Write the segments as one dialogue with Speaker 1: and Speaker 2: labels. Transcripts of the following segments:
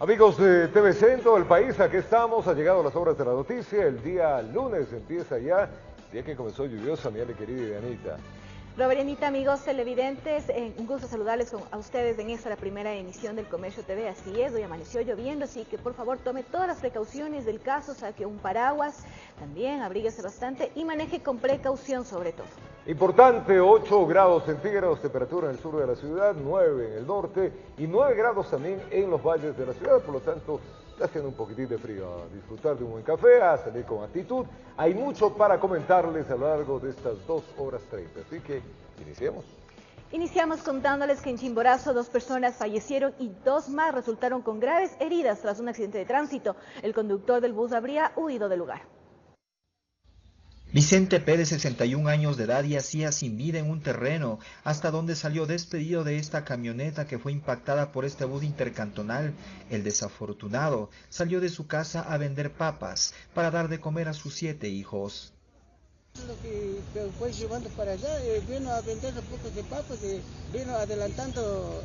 Speaker 1: Amigos de TVC en todo el país, aquí estamos, ha llegado las horas de la noticia, el día lunes empieza ya, día que comenzó lluviosa, mi Ale querida y Dianita.
Speaker 2: Robert y Anita, amigos televidentes, un gusto saludarles a ustedes en esta la primera emisión del Comercio TV. Así es, hoy amaneció lloviendo, así que por favor tome todas las precauciones del caso, saque un paraguas, también abríguese bastante y maneje con precaución sobre todo.
Speaker 1: Importante, 8 grados centígrados, temperatura en el sur de la ciudad, 9 en el norte y 9 grados también en los valles de la ciudad, por lo tanto está haciendo un poquitito de frío. A disfrutar de un buen café, a salir con actitud. Hay mucho para comentarles a lo largo de estas 2 horas 30, así que iniciemos.
Speaker 2: Iniciamos contándoles que en Chimborazo 2 personas fallecieron y 2 más resultaron con graves heridas tras un accidente de tránsito. El conductor del bus habría huido del lugar.
Speaker 3: Vicente Pérez, 61 años de edad, yacía sin vida en un terreno, hasta donde salió despedido de esta camioneta que fue impactada por este bus intercantonal. El desafortunado salió de su casa a vender papas para dar de comer a sus 7 hijos.
Speaker 4: Lo que fue llevando para allá, vino a vender un poco de papas, vino adelantando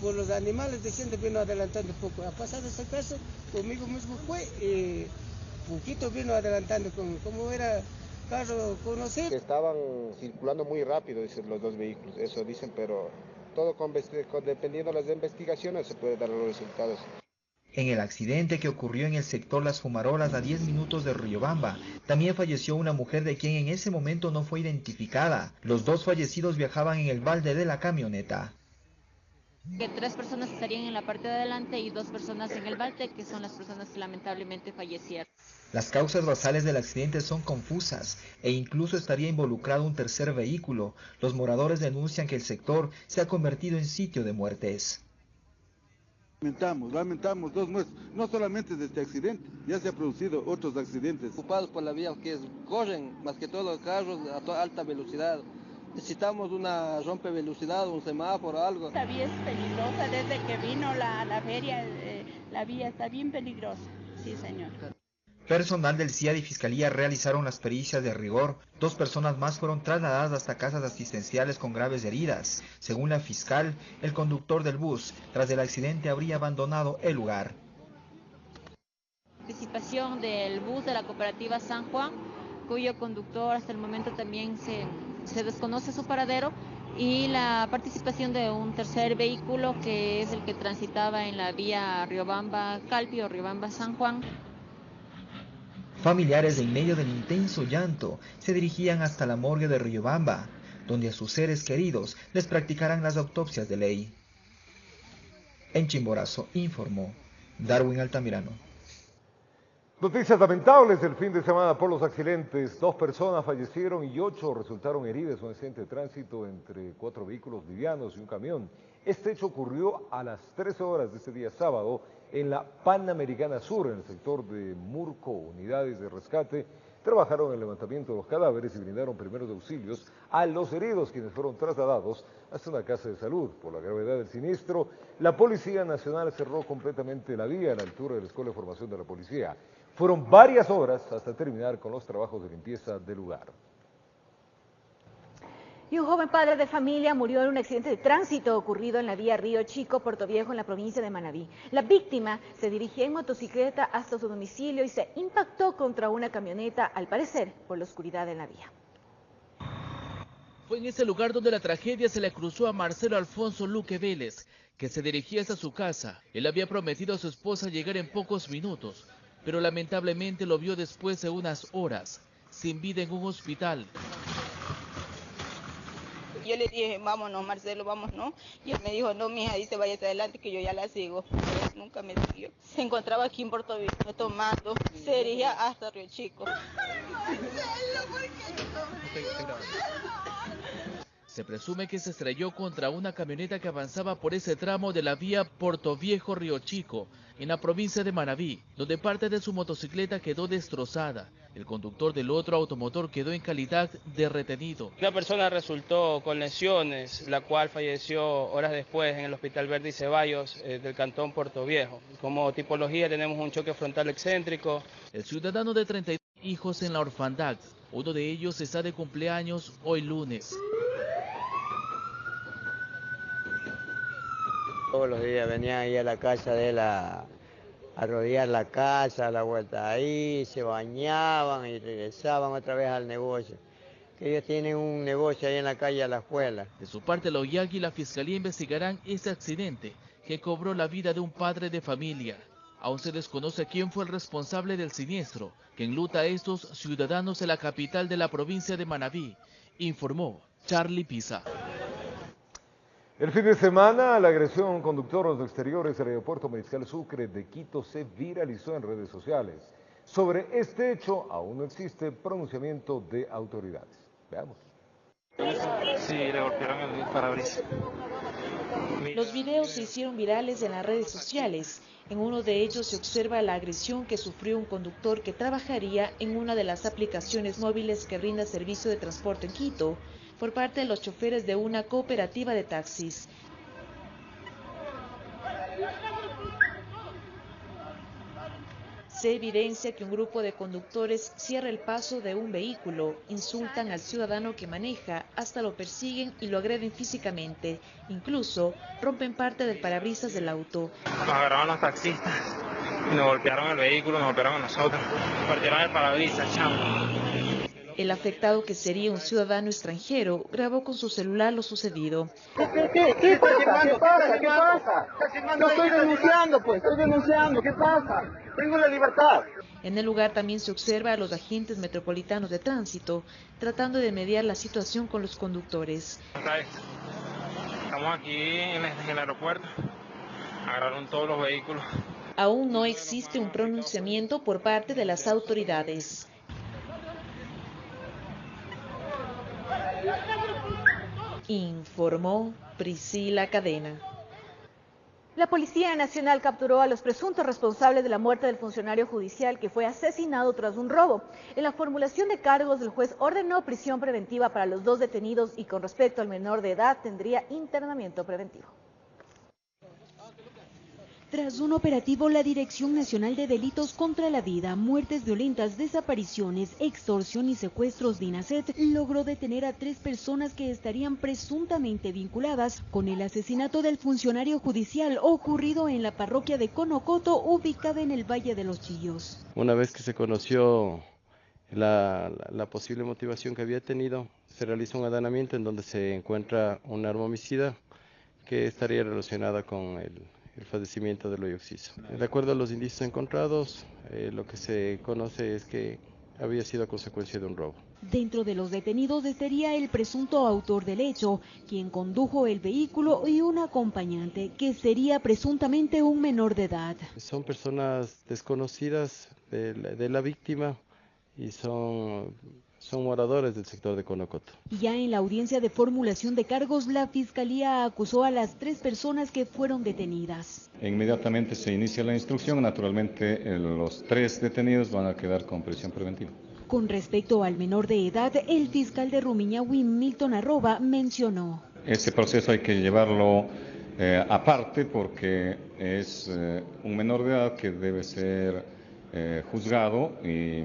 Speaker 4: por los animales, diciendo vino adelantando un poco. A pasar ese caso, conmigo mismo fue, poquito vino adelantando, como era carro conocido.
Speaker 5: Estaban circulando muy rápido, dicen los dos vehículos, eso dicen, pero todo dependiendo de las investigaciones se puede dar los resultados.
Speaker 3: En el accidente que ocurrió en el sector Las Fumarolas a 10 minutos de Riobamba, también falleció una mujer de quien en ese momento no fue identificada. Los 2 fallecidos viajaban en el balde de la camioneta.
Speaker 6: Que 3 personas estarían en la parte de adelante y 2 personas en el balde, que son las personas que lamentablemente fallecieron.
Speaker 3: Las causas basales del accidente son confusas e incluso estaría involucrado un tercer vehículo. Los moradores denuncian que el sector se ha convertido en sitio de muertes.
Speaker 7: Lamentamos 2 muertes, no solamente de este accidente, ya se han producido otros accidentes.
Speaker 8: Ocupados por la vía que corren más que todo los carros a alta velocidad. Necesitamos una rompevelocidad, un semáforo, algo.
Speaker 9: Esta vía es peligrosa, desde que vino la feria, la vía está bien peligrosa, sí señor.
Speaker 3: Personal del CIA y Fiscalía realizaron las pericias de rigor. 2 personas más fueron trasladadas hasta casas asistenciales con graves heridas. Según la fiscal, el conductor del bus, tras el accidente, habría abandonado el lugar.
Speaker 6: Participación del bus de la cooperativa San Juan, cuyo conductor hasta el momento también se desconoce su paradero, y la participación de un tercer vehículo que es el que transitaba en la vía Riobamba-Calpi o Riobamba-San Juan.
Speaker 3: Familiares, en medio del intenso llanto, se dirigían hasta la morgue de Riobamba, donde a sus seres queridos les practicarán las autopsias de ley. En Chimborazo, informó Darwin Altamirano.
Speaker 1: Noticias lamentables del fin de semana por los accidentes. 2 personas fallecieron y 8 resultaron heridas. Un accidente de tránsito entre 4 vehículos livianos y un camión. Este hecho ocurrió a las 13 horas de este día sábado en la Panamericana Sur, en el sector de Murco. Unidades de rescate trabajaron en el levantamiento de los cadáveres y brindaron primeros auxilios a los heridos, quienes fueron trasladados hasta una casa de salud. Por la gravedad del siniestro, la Policía Nacional cerró completamente la vía a la altura de la Escuela de Formación de la Policía. Fueron varias horas hasta terminar con los trabajos de limpieza del lugar.
Speaker 2: Y un joven padre de familia murió en un accidente de tránsito ocurrido en la vía Río Chico, Puerto Viejo, en la provincia de Manabí. La víctima se dirigía en motocicleta hasta su domicilio y se impactó contra una camioneta, al parecer por la oscuridad en la vía.
Speaker 10: Fue en ese lugar donde la tragedia se le cruzó a Marcelo Alfonso Luque Vélez, que se dirigía hasta su casa. Él había prometido a su esposa llegar en pocos minutos, pero lamentablemente lo vio después de unas horas, sin vida en un hospital.
Speaker 9: Yo le dije, vámonos Marcelo, vámonos. Y él me dijo, no mija, dice, váyase adelante que yo ya la sigo. Pero él nunca me siguió. Se encontraba aquí en Puerto Viejo tomando, se dirigía hasta Río Chico.
Speaker 10: Se presume que se estrelló contra una camioneta que avanzaba por ese tramo de la vía Puerto Viejo-Río Chico, en la provincia de Manabí, donde parte de su motocicleta quedó destrozada. El conductor del otro automotor quedó en calidad de retenido.
Speaker 11: Una persona resultó con lesiones, la cual falleció horas después en el Hospital Verdi Ceballos del cantón Puerto Viejo. Como tipología tenemos un choque frontal excéntrico.
Speaker 10: El ciudadano de 32 hijos en la orfandad, uno de ellos está de cumpleaños hoy lunes.
Speaker 12: Todos los días venía ahí a la casa de él a a rodear la casa, a la vuelta ahí, se bañaban y regresaban otra vez al negocio. Que ellos tienen un negocio ahí en la calle Alajuela.
Speaker 10: De su parte, la OIAG y la Fiscalía investigarán este accidente que cobró la vida de un padre de familia. Aún se desconoce quién fue el responsable del siniestro que enluta a estos ciudadanos de la capital de la provincia de Manabí, informó Charlie Pisa.
Speaker 1: El fin de semana, la agresión a un conductor en los exteriores del aeropuerto Mariscal Sucre de Quito se viralizó en redes sociales. Sobre este hecho, aún no existe pronunciamiento de autoridades. Veamos.
Speaker 13: Sí, le golpearon el parabrisas.
Speaker 14: Los videos se hicieron virales en las redes sociales. En uno de ellos se observa la agresión que sufrió un conductor que trabajaría en una de las aplicaciones móviles que brinda servicio de transporte en Quito, por parte de los choferes de una cooperativa de taxis. Se evidencia que un grupo de conductores cierra el paso de un vehículo, insultan al ciudadano que maneja, hasta lo persiguen y lo agreden físicamente. Incluso rompen parte del parabrisas del auto.
Speaker 13: Nos agarraron los taxistas y nos golpearon el vehículo, nos golpearon a nosotros. Partieron el parabrisas, chamo.
Speaker 14: El afectado, que sería un ciudadano extranjero, grabó con su celular lo sucedido.
Speaker 15: ¿Qué pasa? No estoy denunciando, ¿qué pasa? Tengo la libertad.
Speaker 14: En el lugar también se observa a los agentes metropolitanos de tránsito tratando de mediar la situación con los conductores.
Speaker 13: Estamos aquí en el aeropuerto, agarraron todos los vehículos.
Speaker 14: Aún no existe un pronunciamiento por parte de las autoridades. Informó Priscila Cadena.
Speaker 2: La Policía Nacional capturó a los presuntos responsables de la muerte del funcionario judicial que fue asesinado tras un robo. En la formulación de cargos, el juez ordenó prisión preventiva para los 2 detenidos y con respecto al menor de edad tendría internamiento preventivo.
Speaker 16: Tras un operativo, la Dirección Nacional de Delitos contra la Vida, Muertes Violentas, Desapariciones, Extorsión y Secuestros DINASET logró detener a 3 personas que estarían presuntamente vinculadas con el asesinato del funcionario judicial ocurrido en la parroquia de Conocoto, ubicada en el Valle de los Chillos.
Speaker 17: Una vez que se conoció la posible motivación que había tenido, se realizó un allanamiento en donde se encuentra un arma homicida que estaría relacionada con el fallecimiento del hoyo occiso. De acuerdo a los indicios encontrados, lo que se conoce es que había sido a consecuencia de un robo.
Speaker 16: Dentro de los detenidos estaría el presunto autor del hecho, quien condujo el vehículo, y un acompañante, que sería presuntamente un menor de edad.
Speaker 17: Son personas desconocidas de la víctima y son moradores del sector de Conocoto.
Speaker 16: Ya en la audiencia de formulación de cargos, la Fiscalía acusó a las 3 personas que fueron detenidas.
Speaker 18: Inmediatamente se inicia la instrucción, naturalmente los 3 detenidos van a quedar con prisión preventiva.
Speaker 16: Con respecto al menor de edad, el fiscal de Rumiñahui, Milton Arroba, mencionó:
Speaker 18: Ese proceso hay que llevarlo aparte porque es un menor de edad que debe ser juzgado y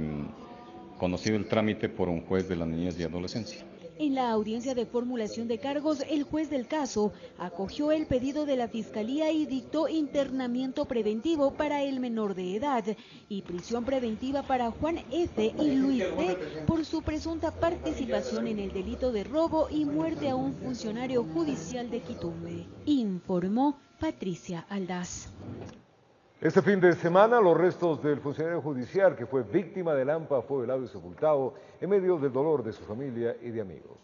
Speaker 18: conocido el trámite por un juez de la niñez y adolescencia.
Speaker 16: En la audiencia de formulación de cargos, el juez del caso acogió el pedido de la Fiscalía y dictó internamiento preventivo para el menor de edad y prisión preventiva para Juan F. y Luis D. por su presunta participación en el delito de robo y muerte a un funcionario judicial de Quitumbe. Informó Patricia Aldaz.
Speaker 1: Este fin de semana, los restos del funcionario judicial que fue víctima del AMPA fue velado y sepultado en medio del dolor de su familia y de amigos.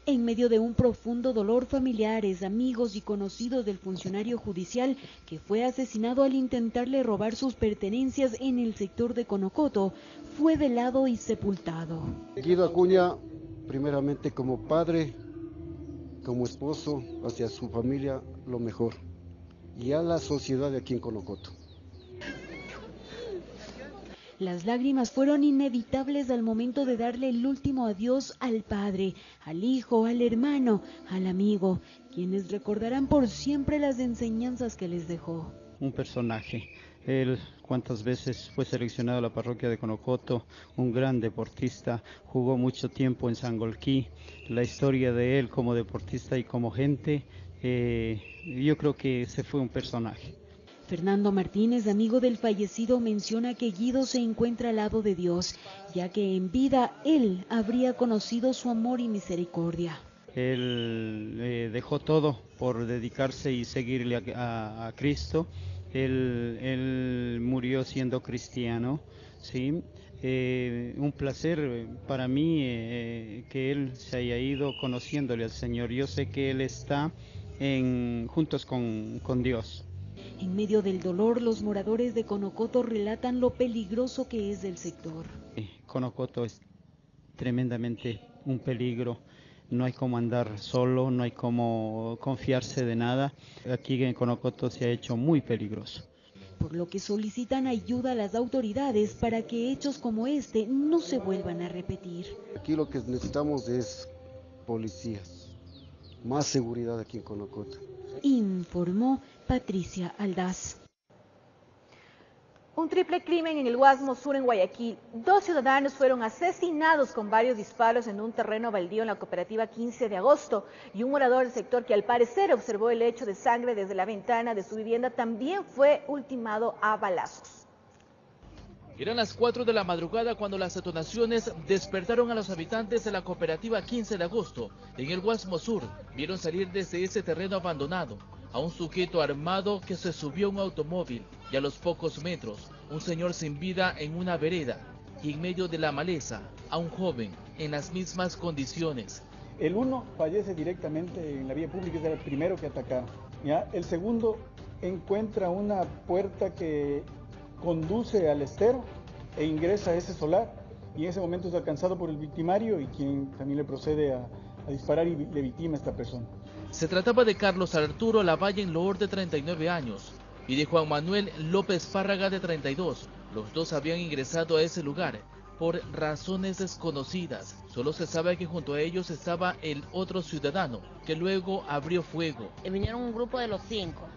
Speaker 16: En medio de un profundo dolor, familiares, amigos y conocidos del funcionario judicial que fue asesinado al intentarle robar sus pertenencias en el sector de Conocoto, fue velado y sepultado.
Speaker 19: Guido Acuña, primeramente como padre, como esposo, hacia su familia, lo mejor. Y a la sociedad de aquí en Conocoto.
Speaker 16: Las lágrimas fueron inevitables al momento de darle el último adiós al padre, al hijo, al hermano, al amigo, quienes recordarán por siempre las enseñanzas que les dejó.
Speaker 20: Un personaje. Él cuántas veces fue seleccionado a la parroquia de Conocoto, un gran deportista, jugó mucho tiempo en Sangolquí. La historia de él como deportista y como gente, yo creo que ese fue un personaje.
Speaker 16: Fernando Martínez, amigo del fallecido, menciona que Guido se encuentra al lado de Dios, ya que en vida él habría conocido su amor y misericordia.
Speaker 20: Él dejó todo por dedicarse y seguirle a Cristo. Él murió siendo cristiano, ¿sí? Un placer para mí que él se haya ido conociéndole al Señor. Yo sé que él está juntos con Dios.
Speaker 16: En medio del dolor, los moradores de Conocoto relatan lo peligroso que es del sector.
Speaker 20: Conocoto es tremendamente un peligro. No hay cómo andar solo, no hay cómo confiarse de nada. Aquí en Conocoto se ha hecho muy peligroso.
Speaker 16: Por lo que solicitan ayuda a las autoridades para que hechos como este no se vuelvan a repetir.
Speaker 19: Aquí lo que necesitamos es policías, más seguridad aquí en Conocoto.
Speaker 16: Informó Patricia Aldaz.
Speaker 2: Un triple crimen en el Guasmo Sur en Guayaquil. 2 ciudadanos fueron asesinados con varios disparos en un terreno baldío en la cooperativa 15 de agosto y un morador del sector que al parecer observó el hecho de sangre desde la ventana de su vivienda también fue ultimado a balazos.
Speaker 10: Eran las 4 de la madrugada cuando las detonaciones despertaron a los habitantes de la cooperativa 15 de agosto en el Guasmo Sur. Vieron salir desde ese terreno abandonado a un sujeto armado que se subió a un automóvil y a los pocos metros un señor sin vida en una vereda y en medio de la maleza a un joven en las mismas condiciones.
Speaker 21: El uno fallece directamente en la vía pública, es el primero que atacaron. ¿Ya? El segundo encuentra una puerta que conduce al estero e ingresa a ese solar y en ese momento es alcanzado por el victimario y quien también le procede a disparar y le victima a esta persona.
Speaker 10: Se trataba de Carlos Arturo Lavalle Loor, de 39 años, y de Juan Manuel López Fárraga, de 32. Los dos habían ingresado a ese lugar por razones desconocidas. Solo se sabe que junto a ellos estaba el otro ciudadano, que luego abrió fuego.
Speaker 22: Vinieron un grupo de los 5,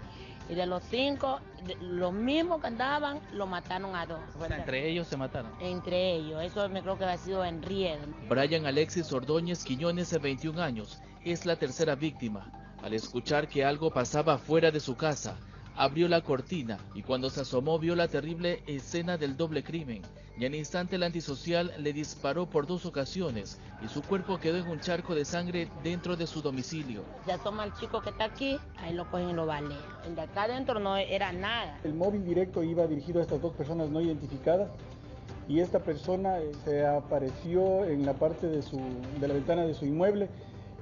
Speaker 22: y de los 5, los mismos que andaban, lo mataron a 2.
Speaker 10: Bueno, ¿entre ellos se mataron?
Speaker 22: Entre ellos, eso me creo que ha sido en Ried.
Speaker 10: Brian Alexis Ordóñez Quiñones, de 21 años, es la tercera víctima. Al escuchar que algo pasaba fuera de su casa, abrió la cortina y cuando se asomó vio la terrible escena del doble crimen. Y al instante el antisocial le disparó por 2 ocasiones y su cuerpo quedó en un charco de sangre dentro de su domicilio.
Speaker 22: Se asoma el chico que está aquí, ahí lo cogen y lo balean. El de acá adentro no era nada.
Speaker 21: El móvil directo iba dirigido a estas 2 personas no identificadas y esta persona se apareció en la parte de la ventana de su inmueble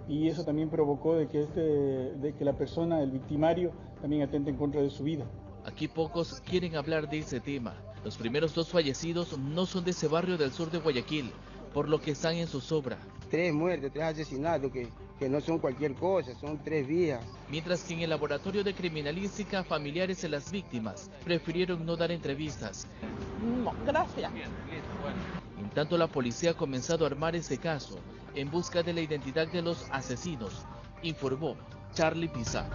Speaker 21: y eso también provocó de que la persona, el victimario, también atente en contra de su vida.
Speaker 10: Aquí pocos quieren hablar de ese tema. Los primeros 2 fallecidos no son de ese barrio del sur de Guayaquil, por lo que están en zozobra.
Speaker 4: 3 muertes, 3 asesinatos, que no son cualquier cosa, son 3 vías.
Speaker 10: Mientras que en el laboratorio de criminalística, familiares de las víctimas prefirieron no dar entrevistas.
Speaker 22: No, gracias.
Speaker 10: En tanto, la policía ha comenzado a armar este caso en busca de la identidad de los asesinos, informó Charlie Pizarro.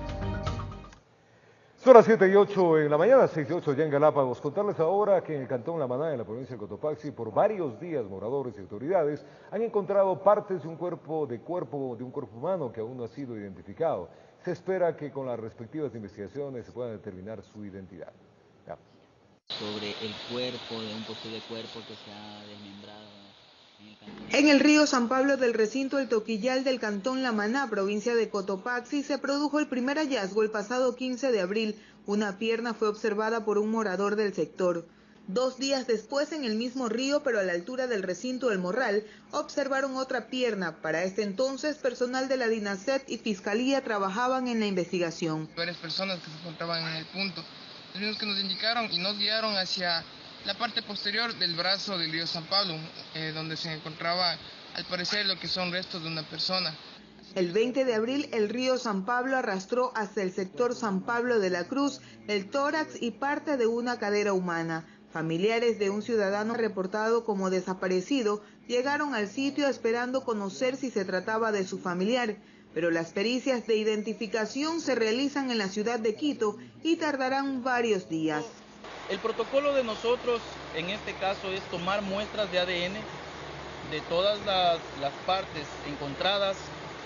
Speaker 1: Son las 7:08 en la mañana, 6:08 ya en Galápagos. Contarles ahora que en el cantón La Maná, en la provincia de Cotopaxi, por varios días moradores y autoridades han encontrado partes de un cuerpo humano que aún no ha sido identificado. Se espera que con las respectivas investigaciones se pueda determinar su identidad. Veamos.
Speaker 23: Sobre el cuerpo, de un posible cuerpo que se ha desmembrado.
Speaker 24: En el río San Pablo del recinto El Toquillal del cantón La Maná, provincia de Cotopaxi, se produjo el primer hallazgo el pasado 15 de abril. Una pierna fue observada por un morador del sector. 2 días después, en el mismo río, pero a la altura del recinto El Morral, observaron otra pierna. Para este entonces, personal de la DINASET y Fiscalía trabajaban en la investigación.
Speaker 25: Varias personas que se encontraban en el punto, los mismos que nos indicaron y nos guiaron hacia la parte posterior del brazo del río San Pablo, donde se encontraba, al parecer, lo que son restos de una persona.
Speaker 24: El 20 de abril, el río San Pablo arrastró hasta el sector San Pablo de la Cruz el tórax y parte de una cadera humana. Familiares de un ciudadano reportado como desaparecido llegaron al sitio esperando conocer si se trataba de su familiar, pero las pericias de identificación se realizan en la ciudad de Quito y tardarán varios días.
Speaker 26: El protocolo de nosotros en este caso es tomar muestras de ADN de todas las partes encontradas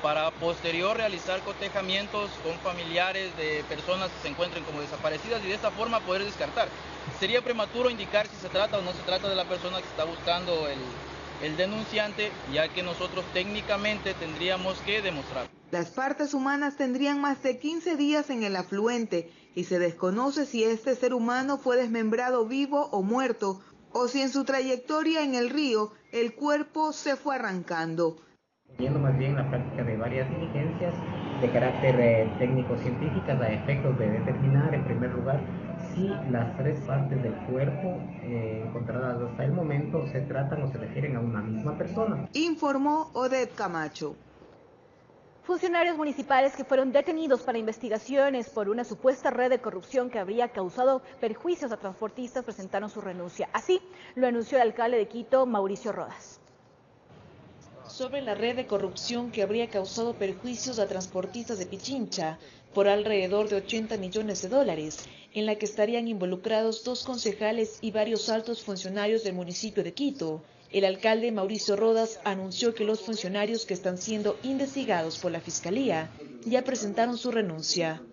Speaker 26: para posterior realizar cotejamientos con familiares de personas que se encuentren como desaparecidas y de esta forma poder descartar. Sería prematuro indicar si se trata o no se trata de la persona que está buscando el denunciante, ya que nosotros técnicamente tendríamos que demostrar.
Speaker 24: Las partes humanas tendrían más de 15 días en el afluente y se desconoce si este ser humano fue desmembrado vivo o muerto, o si en su trayectoria en el río el cuerpo se fue arrancando.
Speaker 3: Viendo más bien la práctica de varias diligencias de carácter técnico-científicas a efectos de determinar en primer lugar si las tres partes del cuerpo encontradas hasta el momento se tratan o se refieren a una misma persona.
Speaker 24: Informó Odette Camacho.
Speaker 2: Funcionarios municipales que fueron detenidos para investigaciones por una supuesta red de corrupción que habría causado perjuicios a transportistas presentaron su renuncia. Así lo anunció el alcalde de Quito, Mauricio Rodas.
Speaker 14: Sobre la red de corrupción que habría causado perjuicios a transportistas de Pichincha por alrededor de 80 millones de dólares, en la que estarían involucrados 2 concejales y varios altos funcionarios del municipio de Quito. El alcalde Mauricio Rodas anunció que los funcionarios que están siendo investigados por la Fiscalía ya presentaron su renuncia.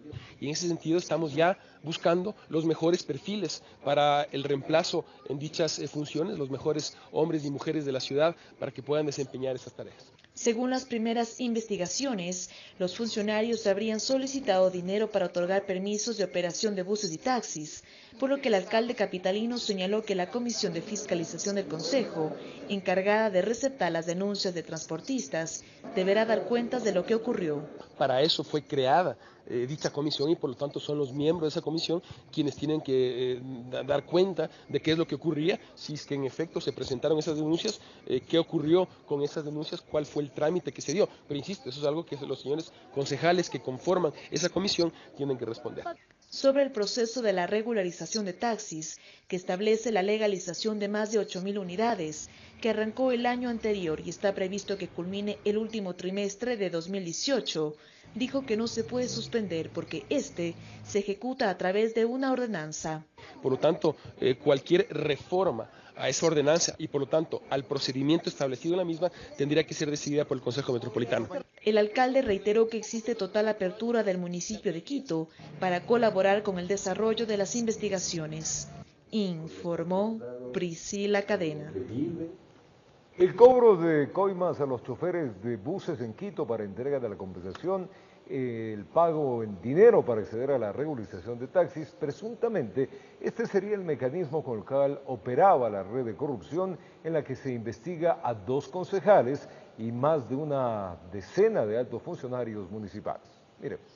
Speaker 5: Y en ese sentido estamos ya buscando los mejores perfiles para el reemplazo en dichas funciones, los mejores hombres y mujeres de la ciudad para que puedan desempeñar esas tareas.
Speaker 14: Según las primeras investigaciones, los funcionarios habrían solicitado dinero para otorgar permisos de operación de buses y taxis, por lo que el alcalde capitalino señaló que la Comisión de Fiscalización del Consejo, encargada de receptar las denuncias de transportistas, deberá dar cuentas de lo que ocurrió.
Speaker 5: Para eso fue creada dicha comisión y por lo tanto son los miembros de esa comisión quienes tienen que dar cuenta de qué es lo que ocurría, si es que en efecto se presentaron esas denuncias, qué ocurrió con esas denuncias, cuál fue el trámite que se dio. Pero insisto, eso es algo que los señores concejales que conforman esa comisión tienen que responder.
Speaker 14: Sobre el proceso de la regularización de taxis, que establece la legalización de más de 8.000 unidades, que arrancó el año anterior y está previsto que culmine el último trimestre de 2018, dijo que no se puede suspender porque este se ejecuta a través de una ordenanza.
Speaker 5: Por lo tanto, cualquier reforma a esa ordenanza y por lo tanto al procedimiento establecido en la misma tendría que ser decidida por el Consejo Metropolitano.
Speaker 14: El alcalde reiteró que existe total apertura del municipio de Quito para colaborar con el desarrollo de las investigaciones. Informó Priscila Cadena.
Speaker 1: El cobro de coimas a los choferes de buses en Quito para entrega de la compensación, el pago en dinero para acceder a la regularización de taxis, presuntamente este sería el mecanismo con el cual operaba la red de corrupción en la que se investiga a 2 concejales y más de una decena de altos funcionarios municipales. Miremos.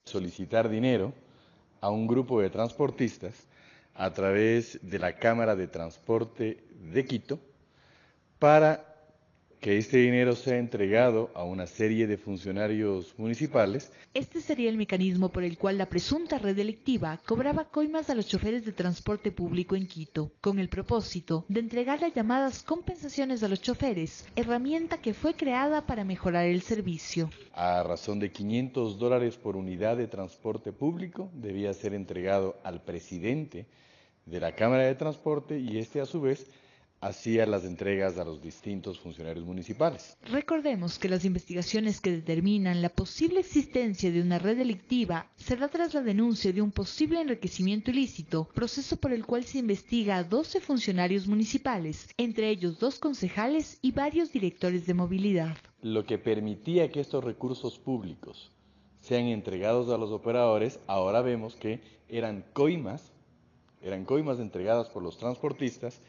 Speaker 6: Solicitar dinero a un grupo de transportistas a través de la Cámara de Transporte de Quito para que este dinero sea entregado a una serie de funcionarios municipales.
Speaker 16: Este sería el mecanismo por el cual la presunta red delictiva cobraba coimas a los choferes de transporte público en Quito, con el propósito de entregar las llamadas compensaciones a los choferes, herramienta que fue creada para mejorar el servicio.
Speaker 6: A razón de $500 por unidad de transporte público debía ser entregado al presidente de la Cámara de Transporte y este a su vez hacía las entregas a los distintos funcionarios municipales.
Speaker 16: Recordemos que las investigaciones que determinan la posible existencia de una red delictiva se da tras la denuncia de un posible enriquecimiento ilícito, proceso por el cual se investiga a 12 funcionarios municipales, entre ellos 2 concejales y varios directores de movilidad.
Speaker 6: Lo que permitía que estos recursos públicos sean entregados a los operadores, ahora vemos que eran coimas entregadas por los transportistas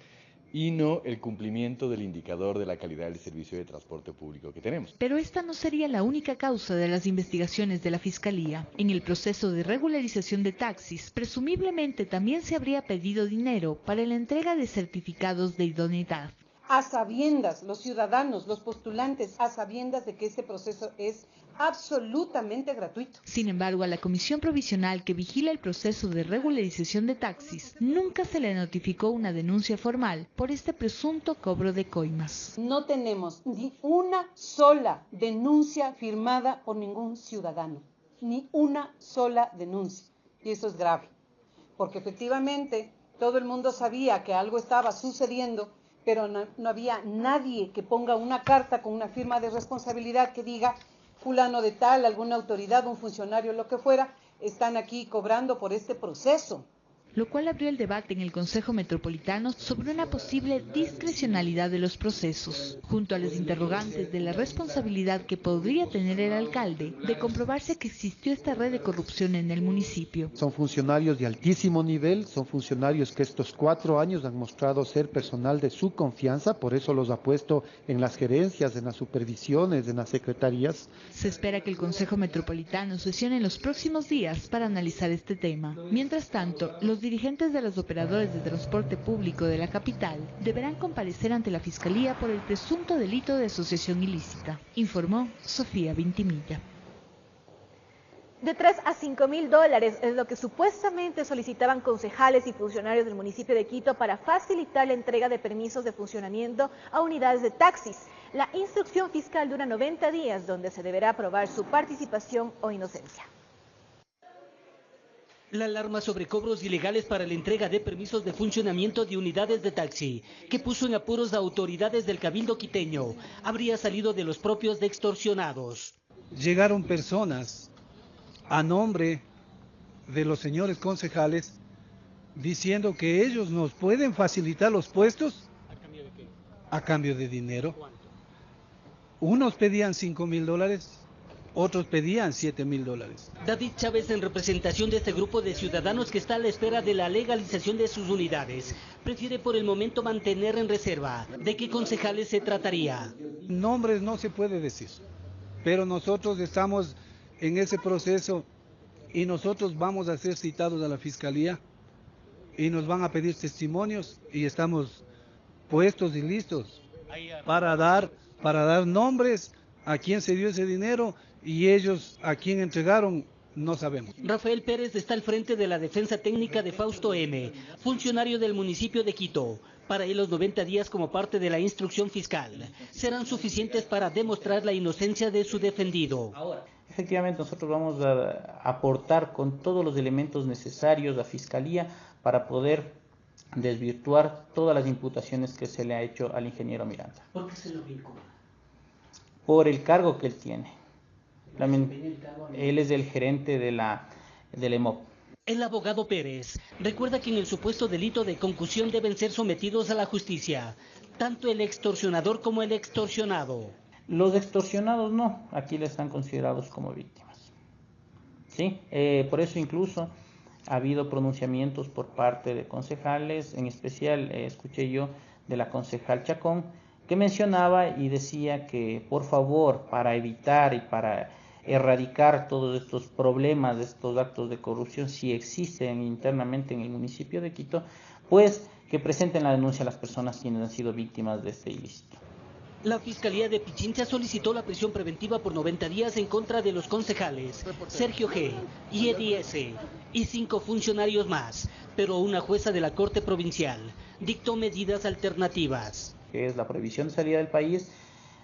Speaker 6: y no el cumplimiento del indicador de la calidad del servicio de transporte público que tenemos.
Speaker 16: Pero esta no sería la única causa de las investigaciones de la Fiscalía. En el proceso de regularización de taxis, presumiblemente también se habría pedido dinero para la entrega de certificados de idoneidad.
Speaker 7: A sabiendas, los ciudadanos, los postulantes, a sabiendas de que este proceso es absolutamente gratuito.
Speaker 16: Sin embargo, a la Comisión Provisional que vigila el proceso de regularización de taxis, nunca se le notificó una denuncia formal por este presunto cobro de coimas.
Speaker 7: No tenemos ni una sola denuncia firmada por ningún ciudadano, ni una sola denuncia. Y eso es grave, porque efectivamente todo el mundo sabía que algo estaba sucediendo, pero no había nadie que ponga una carta con una firma de responsabilidad que diga fulano de tal, alguna autoridad, un funcionario, lo que fuera, están aquí cobrando por este proceso.
Speaker 14: Lo cual abrió el debate en el Consejo Metropolitano sobre una posible discrecionalidad de los procesos, junto a los interrogantes de la responsabilidad que podría tener el alcalde de comprobarse que existió esta red de corrupción en el municipio.
Speaker 8: Son funcionarios de altísimo nivel, son funcionarios que estos 4 años han mostrado ser personal de su confianza, por eso los ha puesto en las gerencias, en las supervisiones, en las secretarías.
Speaker 14: Se espera que el Consejo Metropolitano sesione en los próximos días para analizar este tema. Mientras tanto, los dirigentes de los operadores de transporte público de la capital deberán comparecer ante la Fiscalía por el presunto delito de asociación ilícita, informó Sofía Vintimilla.
Speaker 2: De 3 a 5 mil dólares es lo que supuestamente solicitaban concejales y funcionarios del municipio de Quito para facilitar la entrega de permisos de funcionamiento a unidades de taxis. La instrucción fiscal dura 90 días, donde se deberá probar su participación o inocencia.
Speaker 9: La alarma sobre cobros ilegales para la entrega de permisos de funcionamiento de unidades de taxi, que puso en apuros a autoridades del Cabildo quiteño, habría salido de los propios de extorsionados.
Speaker 21: Llegaron personas a nombre de los señores concejales diciendo que ellos nos pueden facilitar los puestos. ¿A cambio de qué? A cambio de dinero. ¿Cuánto? Unos pedían 5 mil dólares. Otros pedían 7 mil dólares.
Speaker 9: David Chávez, en representación de este grupo de ciudadanos que está a la espera de la legalización de sus unidades, prefiere por el momento mantener en reserva. ¿De qué concejales se trataría?
Speaker 21: Nombres no se puede decir, pero nosotros estamos en ese proceso y nosotros vamos a ser citados a la Fiscalía y nos van a pedir testimonios y estamos puestos y listos para dar nombres a quién se dio ese dinero. Y ellos a quién entregaron, no sabemos.
Speaker 9: Rafael Pérez está al frente de la defensa técnica de Fausto M., funcionario del municipio de Quito. Para él, los 90 días como parte de la instrucción fiscal serán suficientes para demostrar la inocencia de su defendido.
Speaker 3: Efectivamente, nosotros vamos a aportar con todos los elementos necesarios a Fiscalía para poder desvirtuar todas las imputaciones que se le ha hecho al ingeniero Miranda.
Speaker 9: ¿Por qué se lo vincula?
Speaker 3: Por el cargo que él tiene. Él es el gerente del EMOP.
Speaker 9: El abogado Pérez recuerda que en el supuesto delito de concusión deben ser sometidos a la justicia, tanto el extorsionador como el extorsionado.
Speaker 3: Los extorsionados no, aquí les están considerados como víctimas. ¿Sí? Por eso incluso ha habido pronunciamientos por parte de concejales, en especial escuché yo de la concejal Chacón, que mencionaba y decía que por favor, para evitar y para erradicar todos estos problemas, estos actos de corrupción, si existen internamente en el municipio de Quito, pues que presenten la denuncia a las personas quienes han sido víctimas de este ilícito.
Speaker 9: La Fiscalía de Pichincha solicitó la prisión preventiva por 90 días en contra de los concejales Sergio G. y Eddie S. y 5 funcionarios más, pero una jueza de la Corte Provincial dictó medidas alternativas.
Speaker 3: Que es la prohibición de salida del país,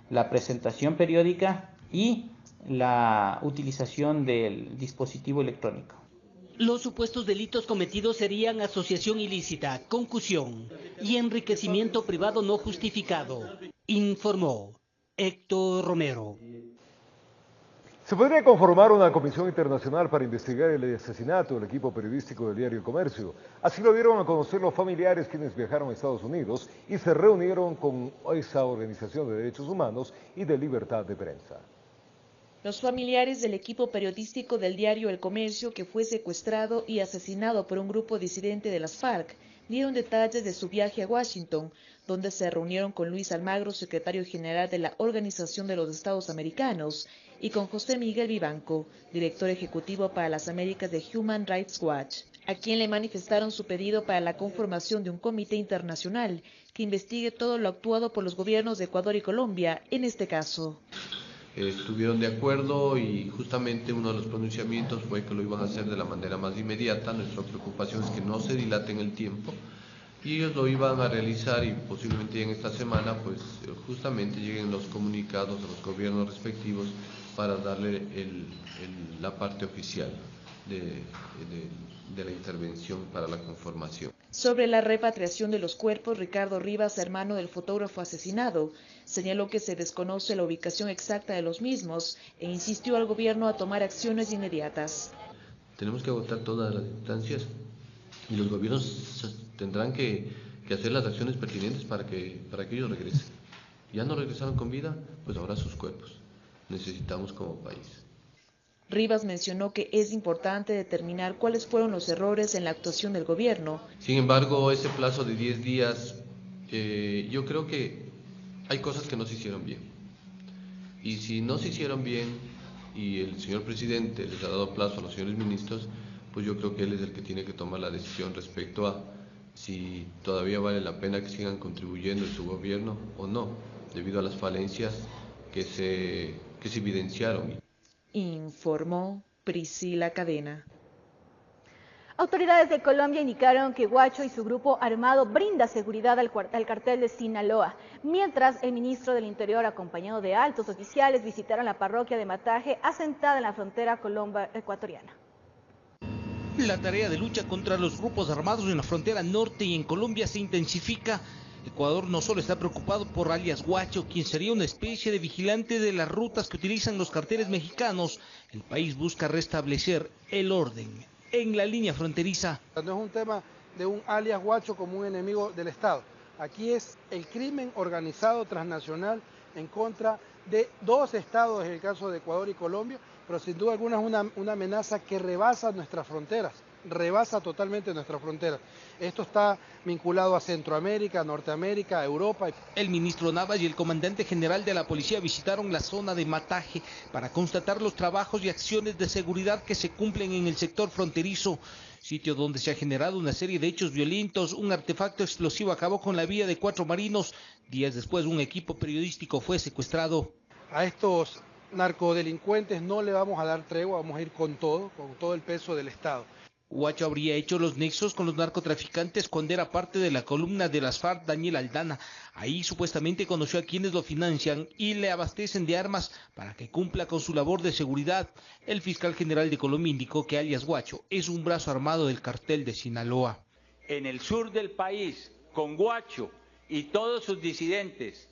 Speaker 3: la presentación periódica y la utilización del dispositivo electrónico.
Speaker 9: Los supuestos delitos cometidos serían asociación ilícita, concusión y enriquecimiento privado no justificado, informó Héctor Romero.
Speaker 1: Se podría conformar una comisión internacional para investigar el asesinato del equipo periodístico del diario El Comercio. Así lo dieron a conocer los familiares quienes viajaron a Estados Unidos y se reunieron con esa organización de derechos humanos y de libertad de prensa.
Speaker 14: Los familiares del equipo periodístico del diario El Comercio, que fue secuestrado y asesinado por un grupo disidente de las FARC, dieron detalles de su viaje a Washington, donde se reunieron con Luis Almagro, secretario general de la Organización de los Estados Americanos, y con José Miguel Vivanco, director ejecutivo para las Américas de Human Rights Watch, a quien le manifestaron su pedido para la conformación de un comité internacional que investigue todo lo actuado por los gobiernos de Ecuador y Colombia en este caso.
Speaker 11: Estuvieron de acuerdo y justamente uno de los pronunciamientos fue que lo iban a hacer de la manera más inmediata. Nuestra preocupación es que no se dilate en el tiempo y ellos lo iban a realizar y posiblemente en esta semana pues justamente lleguen los comunicados a los gobiernos respectivos para darle la parte oficial de la intervención para la conformación.
Speaker 14: Sobre la repatriación de los cuerpos, Ricardo Rivas, hermano del fotógrafo asesinado, señaló que se desconoce la ubicación exacta de los mismos e insistió al gobierno a tomar acciones inmediatas.
Speaker 11: Tenemos que agotar todas las instancias y los gobiernos tendrán que hacer las acciones pertinentes para que ellos regresen. Ya no regresaron con vida, pues ahora sus cuerpos. Necesitamos como país.
Speaker 14: Rivas mencionó que es importante determinar cuáles fueron los errores en la actuación del gobierno.
Speaker 11: Sin embargo, ese plazo de 10 días, yo creo que hay cosas que no se hicieron bien. Y si no se hicieron bien y el señor presidente les ha dado plazo a los señores ministros, pues yo creo que él es el que tiene que tomar la decisión respecto a si todavía vale la pena que sigan contribuyendo en su gobierno o no, debido a las falencias que se evidenciaron.
Speaker 14: Informó Priscila Cadena.
Speaker 2: Autoridades de Colombia indicaron que Guacho y su grupo armado brinda seguridad al cartel de Sinaloa, mientras el ministro del Interior, acompañado de altos oficiales, visitaron la parroquia de Mataje, asentada en la frontera colombo-ecuatoriana.
Speaker 9: La tarea de lucha contra los grupos armados en la frontera norte y en Colombia se intensifica. Ecuador no solo está preocupado por alias Guacho, quien sería una especie de vigilante de las rutas que utilizan los carteles mexicanos. El país busca restablecer el orden en la línea fronteriza.
Speaker 12: No es un tema de un alias Guacho como un enemigo del Estado. Aquí es el crimen organizado transnacional en contra de dos estados, en el caso de Ecuador y Colombia, pero sin duda alguna es una amenaza que rebasa nuestras fronteras. Rebasa totalmente nuestras fronteras. Esto está vinculado a Centroamérica, Norteamérica, Europa.
Speaker 9: El ministro Navas y el comandante general de la policía visitaron la zona de Mataje para constatar los trabajos y acciones de seguridad que se cumplen en el sector fronterizo, sitio donde se ha generado una serie de hechos violentos. Un artefacto explosivo acabó con la vida de 4 marinos. Días después, un equipo periodístico fue secuestrado.
Speaker 12: A estos narcodelincuentes no le vamos a dar tregua, vamos a ir con todo el peso del Estado.
Speaker 9: Guacho habría hecho los nexos con los narcotraficantes cuando era parte de la columna de las FARC Daniel Aldana. Ahí supuestamente conoció a quienes lo financian y le abastecen de armas para que cumpla con su labor de seguridad. El fiscal general de Colombia indicó que alias Guacho es un brazo armado del cartel de Sinaloa.
Speaker 13: En el sur del país, con Guacho y todos sus disidentes,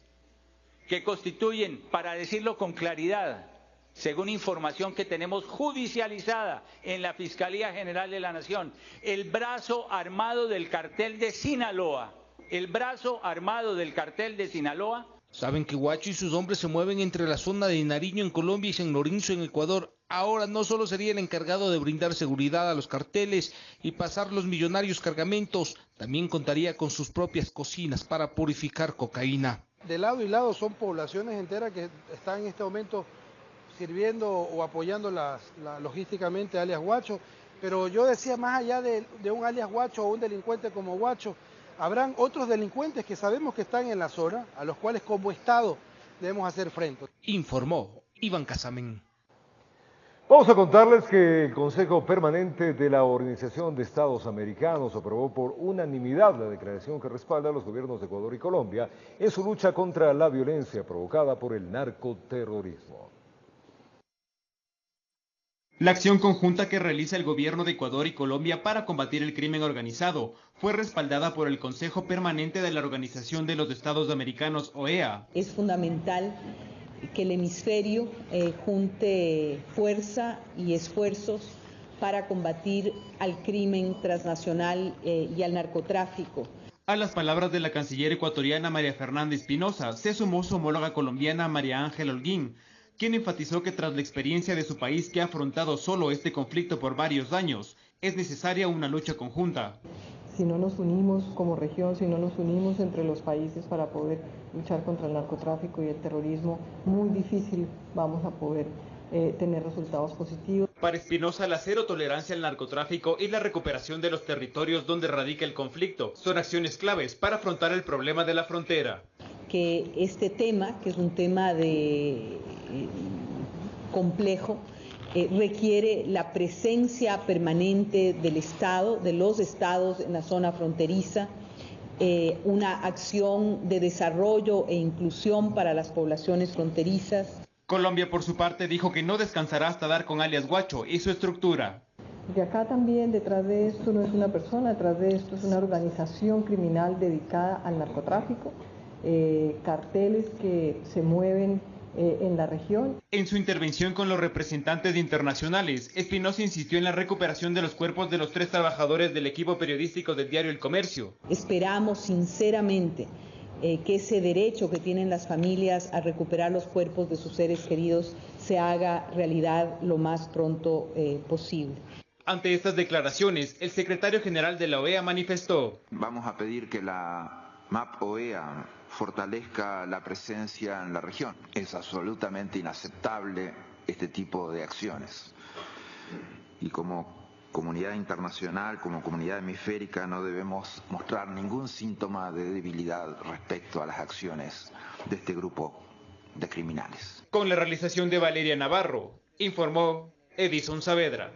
Speaker 13: que constituyen, para decirlo con claridad, según información que tenemos judicializada en la Fiscalía General de la Nación, el brazo armado del cartel de Sinaloa. El brazo armado del cartel de Sinaloa.
Speaker 9: Saben que Guacho y sus hombres se mueven entre la zona de Nariño en Colombia y San Lorenzo en Ecuador. Ahora no solo sería el encargado de brindar seguridad a los carteles y pasar los millonarios cargamentos, también contaría con sus propias cocinas para purificar cocaína.
Speaker 12: De lado y lado son poblaciones enteras que están en este momento sirviendo o apoyando logísticamente a alias Guacho, pero yo decía, más allá de un alias Guacho o un delincuente como Guacho, habrán otros delincuentes que sabemos que están en la zona, a los cuales como Estado debemos hacer frente.
Speaker 9: Informó Iván Casamen.
Speaker 1: Vamos a contarles que el Consejo Permanente de la Organización de Estados Americanos aprobó por unanimidad la declaración que respalda a los gobiernos de Ecuador y Colombia en su lucha contra la violencia provocada por el narcoterrorismo.
Speaker 15: La acción conjunta que realiza el gobierno de Ecuador y Colombia para combatir el crimen organizado fue respaldada por el Consejo Permanente de la Organización de los Estados Americanos, OEA.
Speaker 17: Es fundamental que el hemisferio junte fuerza y esfuerzos para combatir al crimen transnacional y al narcotráfico.
Speaker 15: A las palabras de la canciller ecuatoriana María Fernanda Espinosa, se sumó su homóloga colombiana María Ángela Holguín, quien enfatizó que tras la experiencia de su país que ha afrontado solo este conflicto por varios años, es necesaria una lucha conjunta.
Speaker 18: Si no nos unimos como región, si no nos unimos entre los países para poder luchar contra el narcotráfico y el terrorismo, muy difícil vamos a poder tener resultados positivos.
Speaker 15: Para Espinosa, la cero tolerancia al narcotráfico y la recuperación de los territorios donde radica el conflicto son acciones claves para afrontar el problema de la frontera.
Speaker 17: Que este tema, que es un tema complejo, requiere la presencia permanente del Estado, de los estados en la zona fronteriza, una acción de desarrollo e inclusión para las poblaciones fronterizas.
Speaker 15: Colombia, por su parte, dijo que no descansará hasta dar con alias Guacho y su estructura.
Speaker 18: Porque acá también detrás de esto no es una persona, detrás de esto es una organización criminal dedicada al narcotráfico, carteles que se mueven en la región.
Speaker 15: En su intervención con los representantes internacionales, Espinosa insistió en la recuperación de los cuerpos de los 3 trabajadores del equipo periodístico del diario El Comercio.
Speaker 17: Esperamos sinceramente que ese derecho que tienen las familias a recuperar los cuerpos de sus seres queridos se haga realidad lo más pronto posible.
Speaker 15: Ante estas declaraciones, el secretario general de la OEA manifestó:
Speaker 4: vamos a pedir que la MAP-OEA fortalezca la presencia en la región. Es absolutamente inaceptable este tipo de acciones. Y como comunidad internacional, como comunidad hemisférica, no debemos mostrar ningún síntoma de debilidad respecto a las acciones de este grupo de criminales.
Speaker 15: Con la realización de Valeria Navarro, informó Edison Saavedra.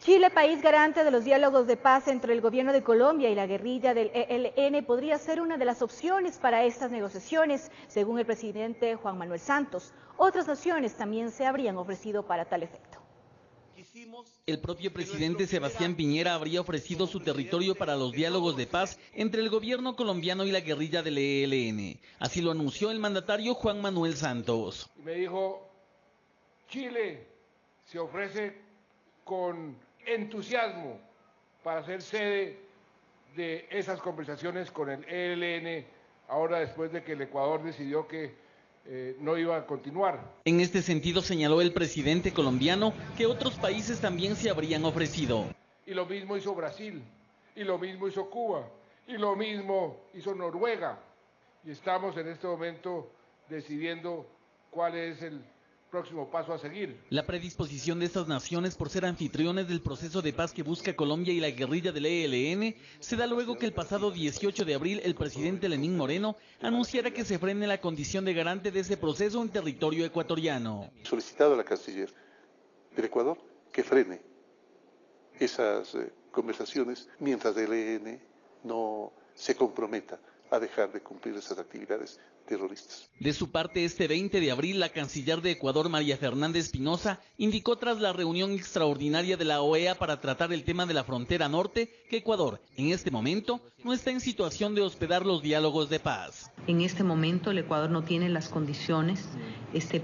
Speaker 2: Chile, país garante de los diálogos de paz entre el gobierno de Colombia y la guerrilla del ELN, podría ser una de las opciones para estas negociaciones, según el presidente Juan Manuel Santos. Otras naciones también se habrían ofrecido para tal efecto.
Speaker 10: El propio presidente Sebastián Piñera habría ofrecido su territorio para los diálogos de paz entre el gobierno colombiano y la guerrilla del ELN. Así lo anunció el mandatario Juan Manuel Santos.
Speaker 19: Me dijo, Chile se ofrece con entusiasmo para ser sede de esas conversaciones con el ELN, ahora después de que el Ecuador decidió que no iba a continuar.
Speaker 10: En este sentido señaló el presidente colombiano que otros países también se habrían ofrecido.
Speaker 19: Y lo mismo hizo Brasil, y lo mismo hizo Cuba, y lo mismo hizo Noruega. Y estamos en este momento decidiendo cuál es el próximo paso a seguir.
Speaker 10: La predisposición de estas naciones por ser anfitriones del proceso de paz que busca Colombia y la guerrilla del ELN se da luego que el pasado 18 de abril el presidente Lenín Moreno anunciara que se frene la condición de garante de ese proceso en territorio ecuatoriano.
Speaker 20: Solicitado a la canciller del Ecuador que frene esas conversaciones mientras el ELN no se comprometa a dejar de cumplir esas actividades terroristas.
Speaker 10: De su parte, este 20 de abril, la canciller de Ecuador, María Fernanda Espinosa, indicó tras la reunión extraordinaria de la OEA para tratar el tema de la frontera norte, que Ecuador, en este momento, no está en situación de hospedar los diálogos de paz.
Speaker 17: En este momento el Ecuador no tiene las condiciones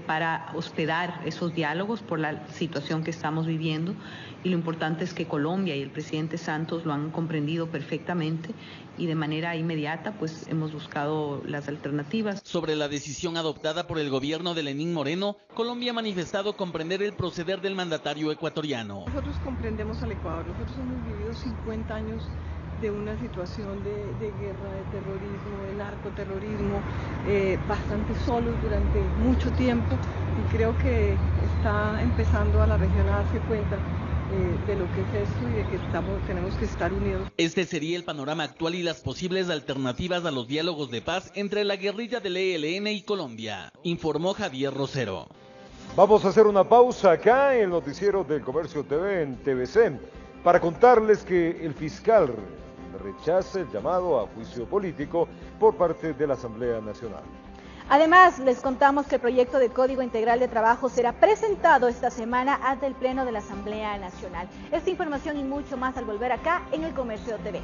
Speaker 17: para hospedar esos diálogos por la situación que estamos viviendo, y lo importante es que Colombia y el presidente Santos lo han comprendido perfectamente y de manera inmediata pues hemos buscado las alternativas.
Speaker 10: Sobre la decisión adoptada por el gobierno de Lenín Moreno, Colombia ha manifestado comprender el proceder del mandatario ecuatoriano.
Speaker 18: Nosotros comprendemos al Ecuador, nosotros hemos vivido 50 años de una situación de guerra, de terrorismo, de narcoterrorismo, bastante solos durante mucho tiempo, y creo que está empezando a la región a darse cuenta de lo que es esto y de que tenemos que estar unidos.
Speaker 10: Este sería el panorama actual y las posibles alternativas a los diálogos de paz entre la guerrilla del ELN y Colombia, informó Javier Rosero.
Speaker 1: Vamos a hacer una pausa acá en el noticiero del Comercio TV en TVC para contarles que el fiscal rechaza el llamado a juicio político por parte de la Asamblea Nacional.
Speaker 2: Además, les contamos que el proyecto de Código Integral de Trabajo será presentado esta semana ante el Pleno de la Asamblea Nacional. Esta información y mucho más al volver acá en el Comercio TV.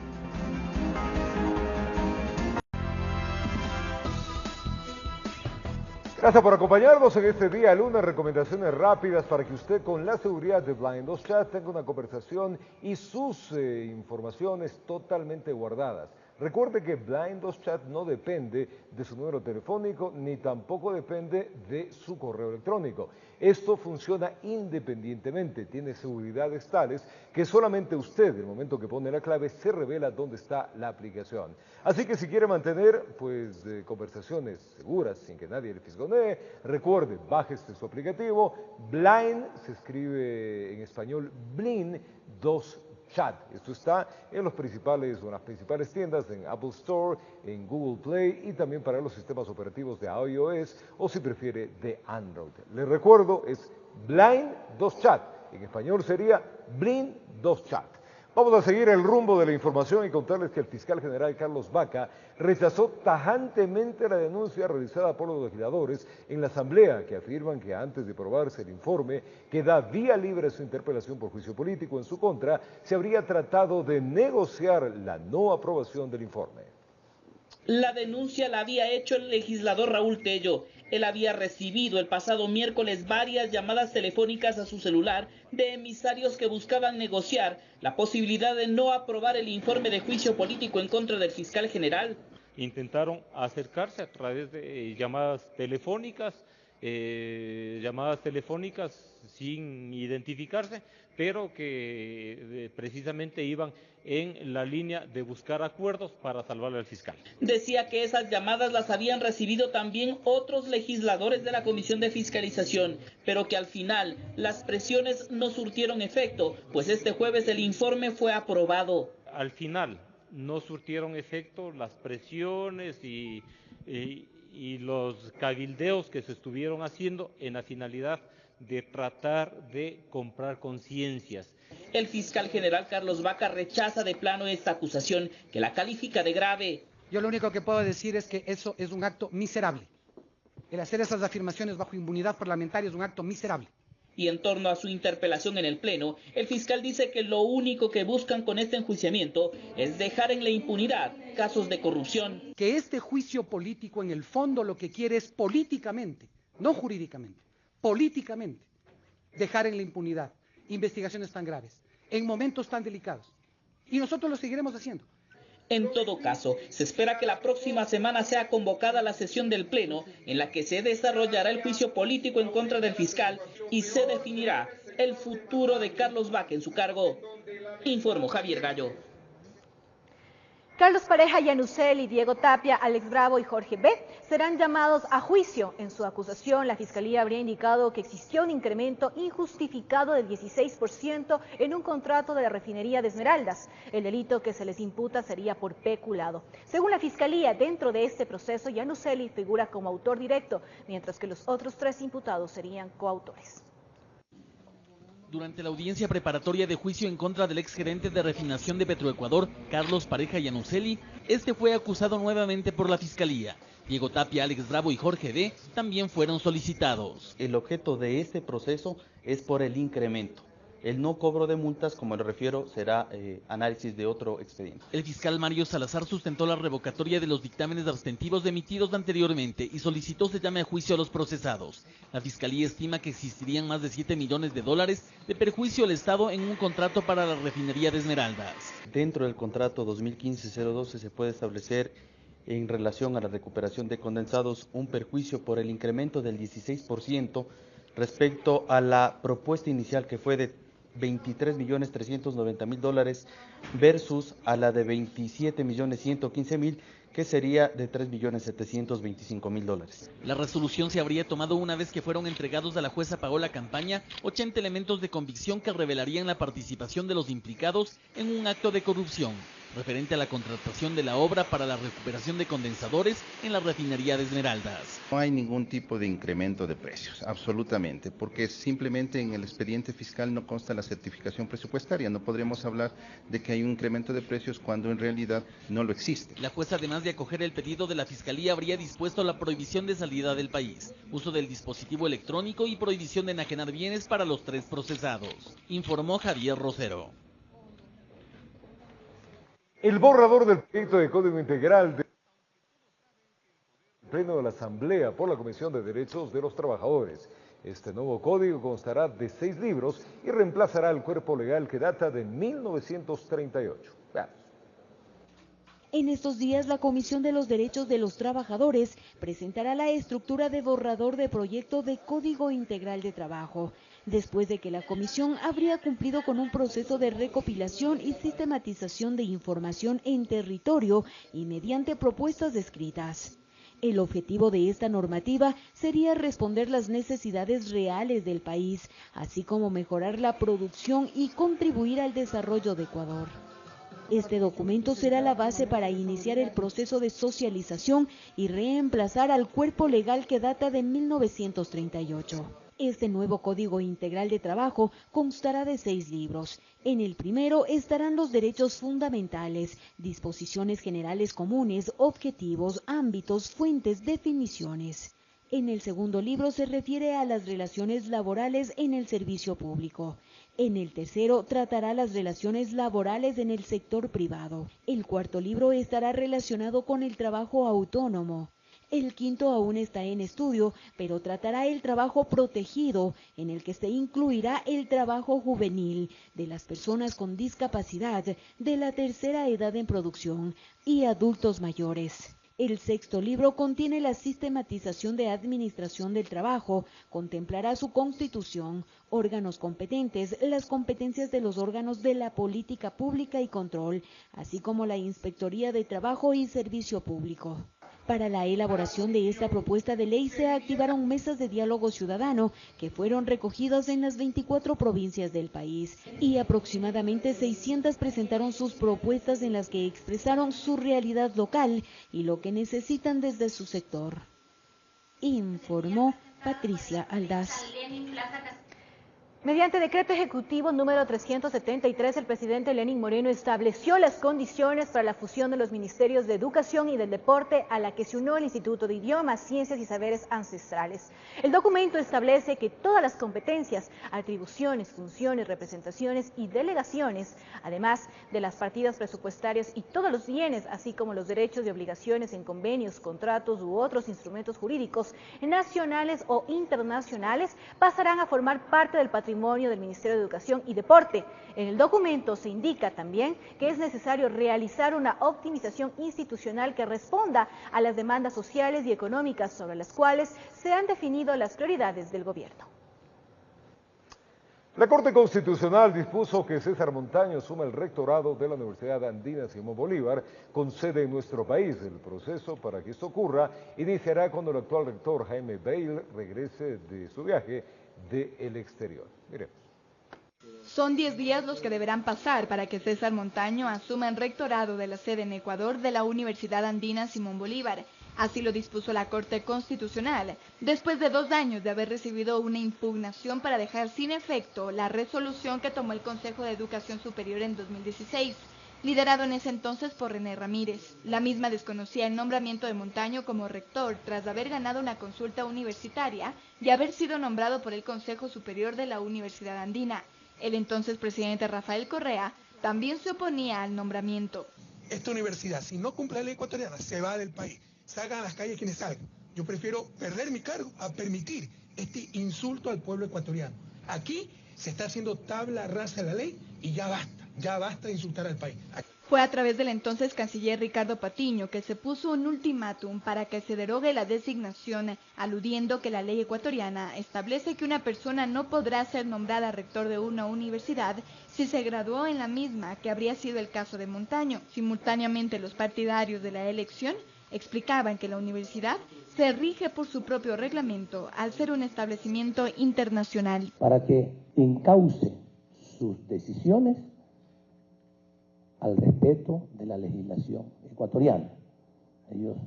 Speaker 1: Gracias por acompañarnos en este día lunes. Recomendaciones rápidas para que usted con la seguridad de Blind2 Chat tenga una conversación y sus informaciones totalmente guardadas. Recuerde que Blind2 Chat no depende de su número telefónico ni tampoco depende de su correo electrónico. Esto funciona independientemente, tiene seguridades tales que solamente usted, en el momento que pone la clave, se revela dónde está la aplicación. Así que si quiere mantener conversaciones seguras sin que nadie le fisgonee, recuerde, bájese su aplicativo. Blind se escribe en español Blind2 Chat. Esto está en las principales tiendas, en Apple Store, en Google Play y también para los sistemas operativos de iOS o si prefiere de Android. Les recuerdo, es Blind2 Chat. En español sería Blind2 Chat. Vamos a seguir el rumbo de la información y contarles que el fiscal general Carlos Vaca rechazó tajantemente la denuncia realizada por los legisladores en la Asamblea, que afirman que antes de aprobarse el informe que da vía libre a su interpelación por juicio político en su contra, se habría tratado de negociar la no aprobación del informe.
Speaker 5: La denuncia la había hecho el legislador Raúl Tello. Él había recibido el pasado miércoles varias llamadas telefónicas a su celular de emisarios que buscaban negociar la posibilidad de no aprobar el informe de juicio político en contra del fiscal general.
Speaker 22: Intentaron acercarse a través de llamadas telefónicas sin identificarse, pero que precisamente iban en la línea de buscar acuerdos para salvarle al fiscal.
Speaker 5: Decía que esas llamadas las habían recibido también otros legisladores de la Comisión de Fiscalización, pero que al final las presiones no surtieron efecto, pues este jueves el informe fue aprobado.
Speaker 22: Al final no surtieron efecto las presiones y los cabildeos que se estuvieron haciendo en la finalidad de tratar de comprar conciencias.
Speaker 5: El fiscal general Carlos Vaca rechaza de plano esta acusación, que la califica de grave.
Speaker 23: Yo lo único que puedo decir es que eso es un acto miserable. El hacer esas afirmaciones bajo impunidad parlamentaria es un acto miserable.
Speaker 5: Y en torno a su interpelación en el Pleno, el fiscal dice que lo único que buscan con este enjuiciamiento es dejar en la impunidad casos de corrupción.
Speaker 23: Que este juicio político en el fondo lo que quiere es políticamente, no jurídicamente, políticamente, dejar en la impunidad investigaciones tan graves, en momentos tan delicados. Y nosotros lo seguiremos haciendo.
Speaker 5: En todo caso, se espera que la próxima semana sea convocada la sesión del Pleno en la que se desarrollará el juicio político en contra del fiscal y se definirá el futuro de Carlos Vaca en su cargo. Informó Javier Gallo.
Speaker 2: Carlos Pareja Yanuseli, Diego Tapia, Alex Bravo y Jorge B. serán llamados a juicio. En su acusación, la Fiscalía habría indicado que existió un incremento injustificado del 16% en un contrato de la refinería de Esmeraldas. El delito que se les imputa sería por peculado. Según la Fiscalía, dentro de este proceso, Yanuseli figura como autor directo, mientras que los otros 3 imputados serían coautores.
Speaker 10: Durante la audiencia preparatoria de juicio en contra del exgerente de refinación de Petroecuador, Carlos Pareja Yanuseli, este fue acusado nuevamente por la Fiscalía. Diego Tapia, Alex Bravo y Jorge D. también fueron solicitados.
Speaker 24: El objeto de este proceso es por el incremento. El no cobro de multas, como le refiero, será análisis de otro expediente.
Speaker 10: El fiscal Mario Salazar sustentó la revocatoria de los dictámenes abstentivos emitidos anteriormente y solicitó se llame a juicio a los procesados. La Fiscalía estima que existirían más de $7 millones de perjuicio al Estado en un contrato para la refinería de Esmeraldas.
Speaker 24: Dentro del contrato 2015-012 se puede establecer en relación a la recuperación de condensados un perjuicio por el incremento del 16% respecto a la propuesta inicial que fue de $23.390.000 versus a la de $27.115.000 que sería de $3.725.000.
Speaker 10: La resolución se habría tomado una vez que fueron entregados a la jueza Paola Campaña 80 elementos de convicción que revelarían la participación de los implicados en un acto de corrupción referente a la contratación de la obra para la recuperación de condensadores en la refinería de Esmeraldas.
Speaker 25: No hay ningún tipo de incremento de precios, absolutamente, porque simplemente en el expediente fiscal no consta la certificación presupuestaria. No podríamos hablar de que hay un incremento de precios cuando en realidad no lo existe.
Speaker 10: La jueza, además de acoger el pedido de la Fiscalía, habría dispuesto la prohibición de salida del país, uso del dispositivo electrónico y prohibición de enajenar bienes para los 3 procesados, informó Javier Rosero.
Speaker 1: El borrador del proyecto de Código Integral del Pleno de la Asamblea por la Comisión de Derechos de los Trabajadores. Este nuevo código constará de 6 libros y reemplazará el cuerpo legal que data de 1938. Veamos.
Speaker 16: En estos días, la Comisión de los Derechos de los Trabajadores presentará la estructura de borrador de proyecto de Código Integral de Trabajo, después de que la comisión habría cumplido con un proceso de recopilación y sistematización de información en territorio y mediante propuestas escritas. El objetivo de esta normativa sería responder las necesidades reales del país, así como mejorar la producción y contribuir al desarrollo de Ecuador. Este documento será la base para iniciar el proceso de socialización y reemplazar al cuerpo legal que data de 1938. Este nuevo Código Integral de Trabajo constará de 6 libros. En el primero estarán los derechos fundamentales, disposiciones generales comunes, objetivos, ámbitos, fuentes, definiciones. En el segundo libro se refiere a las relaciones laborales en el servicio público. En el tercero tratará las relaciones laborales en el sector privado. El cuarto libro estará relacionado con el trabajo autónomo. El quinto aún está en estudio, pero tratará el trabajo protegido, en el que se incluirá el trabajo juvenil, de las personas con discapacidad, de la tercera edad en producción y adultos mayores. El sexto libro contiene la sistematización de administración del trabajo, contemplará su constitución, órganos competentes, las competencias de los órganos de la política pública y control, así como la Inspectoría de Trabajo y Servicio Público. Para la elaboración de esta propuesta de ley se activaron mesas de diálogo ciudadano que fueron recogidas en las 24 provincias del país y aproximadamente 600 presentaron sus propuestas en las que expresaron su realidad local y lo que necesitan desde su sector. Informó Patricia Aldaz.
Speaker 2: Mediante decreto ejecutivo número 373, el presidente Lenín Moreno estableció las condiciones para la fusión de los ministerios de Educación y del Deporte, a la que se unió el Instituto de Idiomas, Ciencias y Saberes Ancestrales. El documento establece que todas las competencias, atribuciones, funciones, representaciones y delegaciones, además de las partidas presupuestarias y todos los bienes, así como los derechos y obligaciones en convenios, contratos u otros instrumentos jurídicos nacionales o internacionales, pasarán a formar parte del patrimonio del Ministerio de Educación y Deporte. En el documento se indica también que es necesario realizar una optimización institucional que responda a las demandas sociales y económicas sobre las cuales se han definido las prioridades del gobierno.
Speaker 1: La Corte Constitucional dispuso que César Montaño asuma el rectorado de la Universidad Andina Simón Bolívar, con sede en nuestro país. El proceso para que esto ocurra iniciará cuando el actual rector Jaime Breil regrese de su viaje del exterior. Miremos.
Speaker 3: Son 10 días los que deberán pasar para que César Montaño asuma el rectorado de la sede en Ecuador de la Universidad Andina Simón Bolívar. Así lo dispuso la Corte Constitucional, después de 2 años de haber recibido una impugnación para dejar sin efecto la resolución que tomó el Consejo de Educación Superior en 2016, liderado en ese entonces por René Ramírez. La misma desconocía el nombramiento de Montaño como rector tras haber ganado una consulta universitaria y haber sido nombrado por el Consejo Superior de la Universidad Andina. El entonces presidente Rafael Correa también se oponía al nombramiento.
Speaker 6: Esta universidad, si no cumple la ley ecuatoriana, se va del país. Salgan a las calles quienes salgan. Yo prefiero perder mi cargo a permitir este insulto al pueblo ecuatoriano. Aquí se está haciendo tabla rasa de la ley y ya basta de insultar al país.
Speaker 3: Fue a través del entonces canciller Ricardo Patiño que se puso un ultimátum para que se derogue la designación, aludiendo que la ley ecuatoriana establece que una persona no podrá ser nombrada rector de una universidad si se graduó en la misma, que habría sido el caso de Montaño. Simultáneamente, los partidarios de la elección explicaban que la universidad se rige por su propio reglamento al ser un establecimiento internacional.
Speaker 7: Para que encauce sus decisiones al respeto de la legislación ecuatoriana. Ellos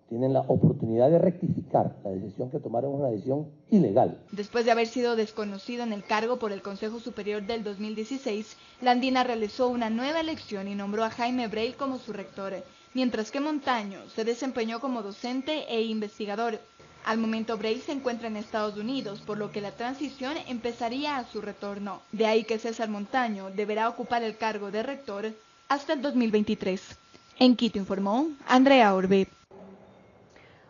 Speaker 7: tienen la oportunidad de rectificar la decisión que tomaron, una decisión ilegal.
Speaker 3: Después de haber sido desconocido en el cargo por el Consejo Superior del 2016, la Andina realizó una nueva elección y nombró a Jaime Breil como su rector, mientras que Montaño se desempeñó como docente e investigador. Al momento Breil se encuentra en Estados Unidos, por lo que la transición empezaría a su retorno. De ahí que César Montaño deberá ocupar el cargo de rector hasta el 2023. En Quito informó Andrea Orbe.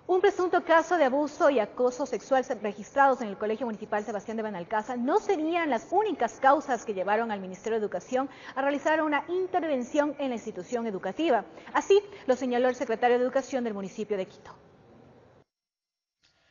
Speaker 2: Un presunto caso de abuso y acoso sexual registrados en el Colegio Municipal Sebastián de Benalcázar no serían las únicas causas que llevaron al Ministerio de Educación a realizar una intervención en la institución educativa. Así lo señaló el secretario de Educación del municipio de Quito.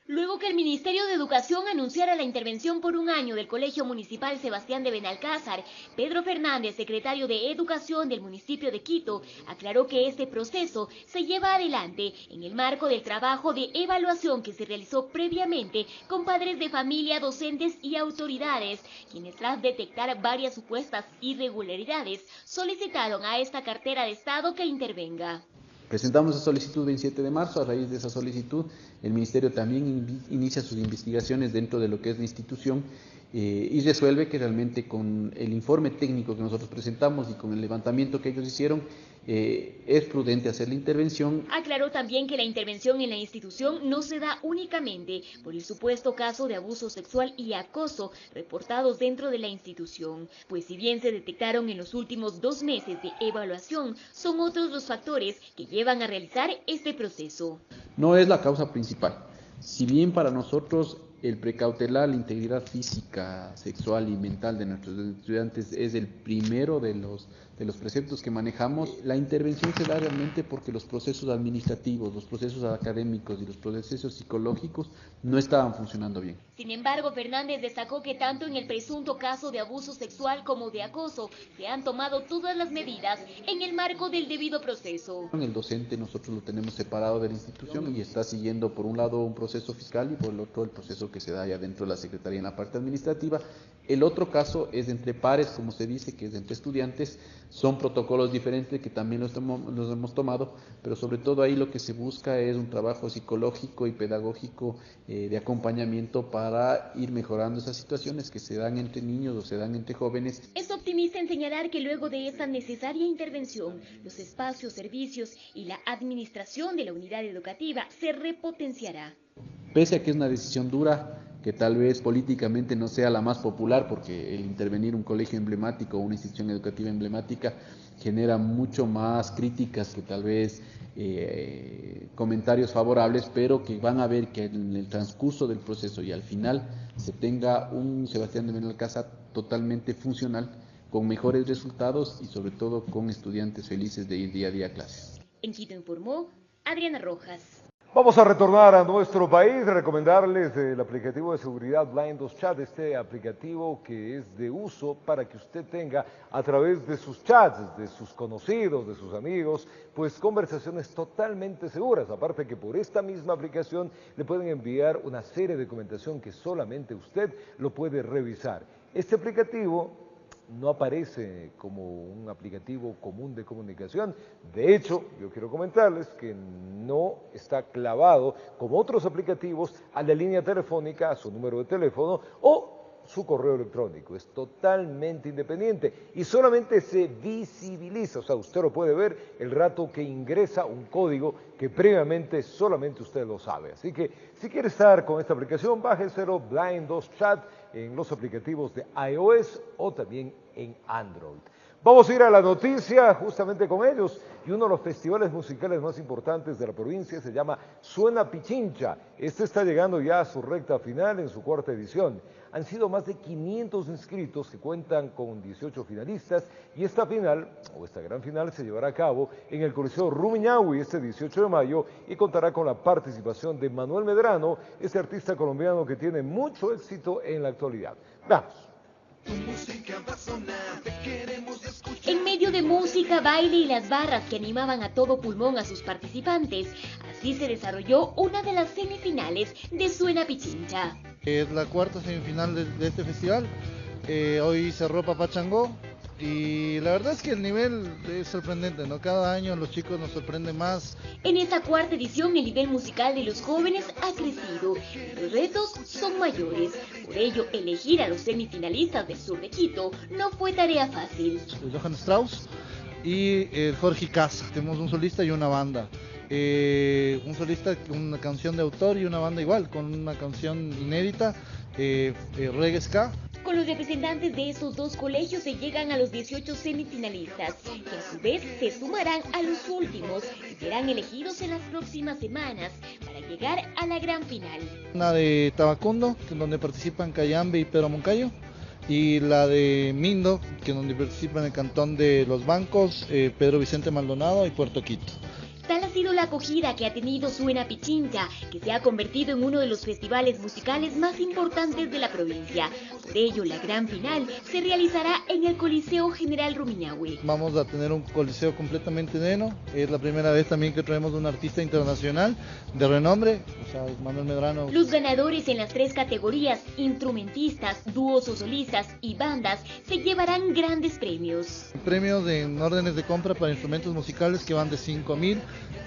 Speaker 8: Luego que el Ministerio de Educación anunciara la intervención por 1 año del Colegio Municipal Sebastián de Benalcázar, Pedro Fernández, secretario de Educación del municipio de Quito, aclaró que este proceso se lleva adelante en el marco del trabajo de evaluación que se realizó previamente con padres de familia, docentes y autoridades, quienes tras detectar varias supuestas irregularidades solicitaron a esta cartera de Estado que intervenga.
Speaker 24: Presentamos esa solicitud el 27 de marzo, a raíz de esa solicitud el Ministerio también inicia sus investigaciones dentro de lo que es la institución y resuelve que realmente con el informe técnico que nosotros presentamos y con el levantamiento que ellos hicieron, es prudente hacer la intervención.
Speaker 8: Aclaró también que la intervención en la institución no se da únicamente por el supuesto caso de abuso sexual y acoso reportados dentro de la institución, pues si bien se detectaron en los últimos 2 meses de evaluación, son otros los factores que llevan a realizar este proceso.
Speaker 24: No es la causa principal. Si bien para nosotros el precautelar la integridad física, sexual y mental de nuestros estudiantes es el primero de los preceptos que manejamos, la intervención se da realmente porque los procesos administrativos, los procesos académicos y los procesos psicológicos no estaban funcionando bien.
Speaker 8: Sin embargo, Fernández destacó que tanto en el presunto caso de abuso sexual como de acoso se han tomado todas las medidas en el marco del debido proceso.
Speaker 24: El docente nosotros lo tenemos separado de la institución y está siguiendo por un lado un proceso fiscal y por el otro el proceso que se da ya dentro de la Secretaría en la parte administrativa. El otro caso es entre pares, como se dice, que es entre estudiantes. Son protocolos diferentes que también los hemos tomado, pero sobre todo ahí lo que se busca es un trabajo psicológico y pedagógico de acompañamiento para ir mejorando esas situaciones que se dan entre niños o se dan entre jóvenes.
Speaker 8: Es optimista en señalar que luego de esta necesaria intervención, los espacios, servicios y la administración de la unidad educativa se repotenciará.
Speaker 24: Pese a que es una decisión dura, que tal vez políticamente no sea la más popular, porque el intervenir un colegio emblemático o una institución educativa emblemática genera mucho más críticas que tal vez comentarios favorables, pero que van a ver que en el transcurso del proceso y al final se tenga un Sebastián de Benalcázar totalmente funcional, con mejores resultados y sobre todo con estudiantes felices de ir día a día a clases.
Speaker 8: En Quito informó Adriana Rojas.
Speaker 1: Vamos a retornar a nuestro país, recomendarles el aplicativo de seguridad Blind2Chat, este aplicativo que es de uso para que usted tenga a través de sus chats, de sus conocidos, de sus amigos, pues conversaciones totalmente seguras. Aparte que por esta misma aplicación le pueden enviar una serie de documentación que solamente usted lo puede revisar. Este aplicativo no aparece como un aplicativo común de comunicación. De hecho, yo quiero comentarles que no está clavado como otros aplicativos a la línea telefónica, a su número de teléfono o su correo electrónico. Es totalmente independiente y solamente se visibiliza, o sea, usted lo puede ver el rato que ingresa un código que previamente solamente usted lo sabe. Así que si quiere estar con esta aplicación, bájenselo, Blind2Chat, en los aplicativos de iOS o también en Android. Vamos a ir a la noticia justamente con ellos, y uno de los festivales musicales más importantes de la provincia se llama Suena Pichincha. Este está llegando ya a su recta final en su 4ª edición. Han sido más de 500 inscritos que cuentan con 18 finalistas y esta final, o esta gran final, se llevará a cabo en el Coliseo Rumiñahui este 18 de mayo y contará con la participación de Manuel Medrano, este artista colombiano que tiene mucho éxito en la actualidad. Vamos.
Speaker 8: En medio de música, baile y las barras que animaban a todo pulmón a sus participantes, así se desarrolló una de las semifinales de Suena Pichincha.
Speaker 11: Es la 4ª semifinal de este festival. Hoy cerró Papachangó y la verdad es que el nivel es sorprendente, ¿no? Cada año los chicos nos sorprenden más.
Speaker 8: En esta 4ª edición el nivel musical de los jóvenes ha crecido, los retos son mayores. Por ello, elegir a los semifinalistas del sur de Quito no fue tarea fácil.
Speaker 11: Johann Strauss y Jorge Casa, tenemos un solista y una banda. Un solista, una canción de autor y una banda igual, con una canción inédita, reggae ska.
Speaker 8: Con los representantes de estos dos colegios se llegan a los 18 semifinalistas, que a su vez se sumarán a los últimos y serán elegidos en las próximas semanas para llegar a la gran final.
Speaker 11: Una de Tabacundo, que donde participan Cayambe y Pedro Moncayo, y la de Mindo, que donde participan el cantón de Los Bancos, Pedro Vicente Maldonado y Puerto Quito.
Speaker 8: Tal ha sido la acogida que ha tenido Suena Pichincha, que se ha convertido en uno de los festivales musicales más importantes de la provincia. Por ello, la gran final se realizará en el Coliseo General Rumiñahui.
Speaker 11: Vamos a tener un coliseo completamente lleno. Es la primera vez también que traemos un artista internacional de renombre, o sea, Manuel Medrano.
Speaker 8: Los ganadores en las 3 categorías, instrumentistas, dúos o solistas y bandas, se llevarán grandes premios.
Speaker 11: Premios en órdenes de compra para instrumentos musicales que van de $5,000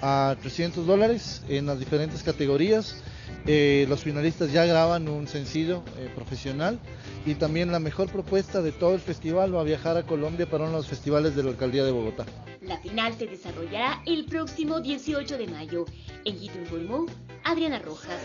Speaker 11: a $300 en las diferentes categorías. Los finalistas ya graban un sencillo profesional y también la mejor propuesta de todo el festival va a viajar a Colombia para uno de los festivales de la Alcaldía de Bogotá.
Speaker 8: La final se desarrollará el próximo 18 de mayo. En Quito informó Adriana Rojas.